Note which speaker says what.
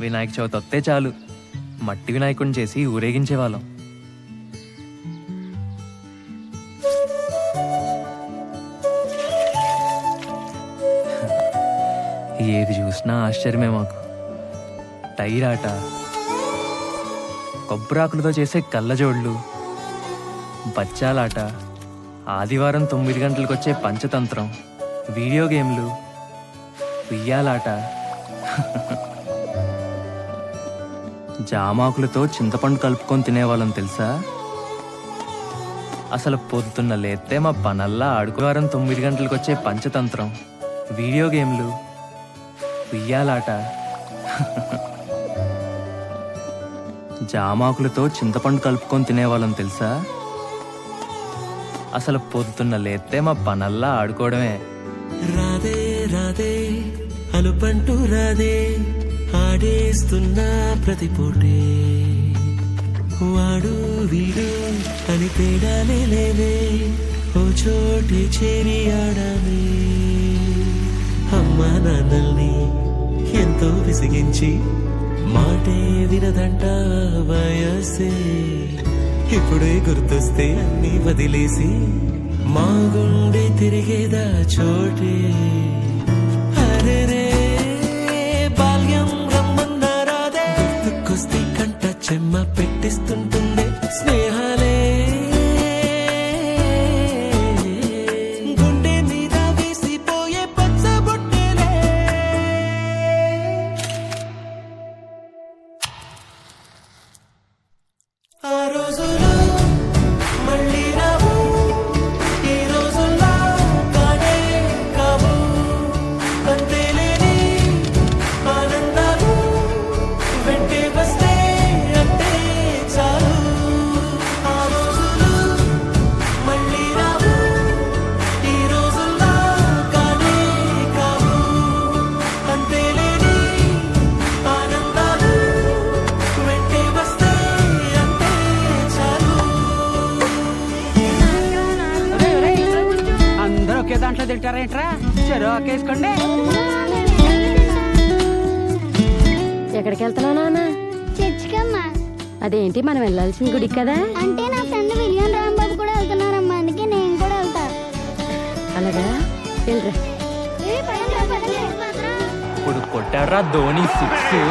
Speaker 1: వినాయక చవితి వస్తే చాలు మట్టి వినాయకుడిని చేసి ఊరేగించేవాళ్ళం. ఏది చూసినా ఆశ్చర్యమే మాకు. టైర్ ఆట, కొబ్బరాకులతో చేసే కళ్ళజోళ్ళు, బచ్చాలాట, ఆదివారం 9 గంటలకు వచ్చే పంచతంత్రం, వీడియో గేమ్లు, ఉయ్యాలాట, జామాకులతో చింతపండు కలుపుకొని తినేవాళ్ళం తెలుసా. అసలు పొద్దున్న లేస్తే మా పనల్లా ఆడుకోవారం 9 గంటలకు వచ్చే పంచతంత్రం, వీడియో గేమ్లు, ఉయ్యాలాట, జామాకులతో చింతపండు కలుపుకొని తినేవాళ్ళం తెలుసా. అసలు పొద్దున్న లేస్తే మా పనల్లా ఆడుకోవడమే.
Speaker 2: రాదే రాదే అలుపంటూ రాదే ఆడేస్తున్నా ప్రతి పూటే, వాడు వీడు అని తేడాలే లేవే, ఓ చోటి చేరి ఆడమే. అమ్మా నాన్నల్ని ఎంతో విసిగించి మాటే వినదంట వయసే, ఇప్పుడే గుర్తొస్తే అన్ని వదిలేసి మా గుండె తిరిగేదా చోటే. అరెరే బాల్యం రమ్మన్నారాదే, గుర్తుకొస్తే కంట చెమ్మ పెట్టిస్తుంటుందే స్నేహాలే. గుండె మీద వేసిపోయే పచ్చబొట్టెలే. ఆ రోజులు మళ్ళీ రావు, ఈ రోజుల్లో కానే కావు, అంతేలేని ఆనందాలు వెంటే వస్తే అంతే చాలు. ఆ రోజులు మళ్ళీ రావు, ఈ రోజుల్లో కానే కావు, అంతేలేని ఆనందాలు వెంటే వస్తే అంతే చాలు.
Speaker 3: అందరూ ఒకే దాంట్లో తింటారేంట్రా? చెరువు ఒకేసుకోండి.
Speaker 4: ఎక్కడికి వెళ్తున్నావు నాన్న?
Speaker 5: చర్చికమ్మా.
Speaker 4: అదేంటి మనం వెళ్ళాల్సిన గుడికి కదా?
Speaker 5: అంటే నా ఫ్రెండ్ విలియం రాంబాబు కూడా వెళ్తున్నారమ్మా, అందుకే నేను కూడా వెళ్తా.
Speaker 4: అలాగా, వెళ్ళరా.
Speaker 1: ఇప్పుడు కొట్టాడ్రా ధోని 6.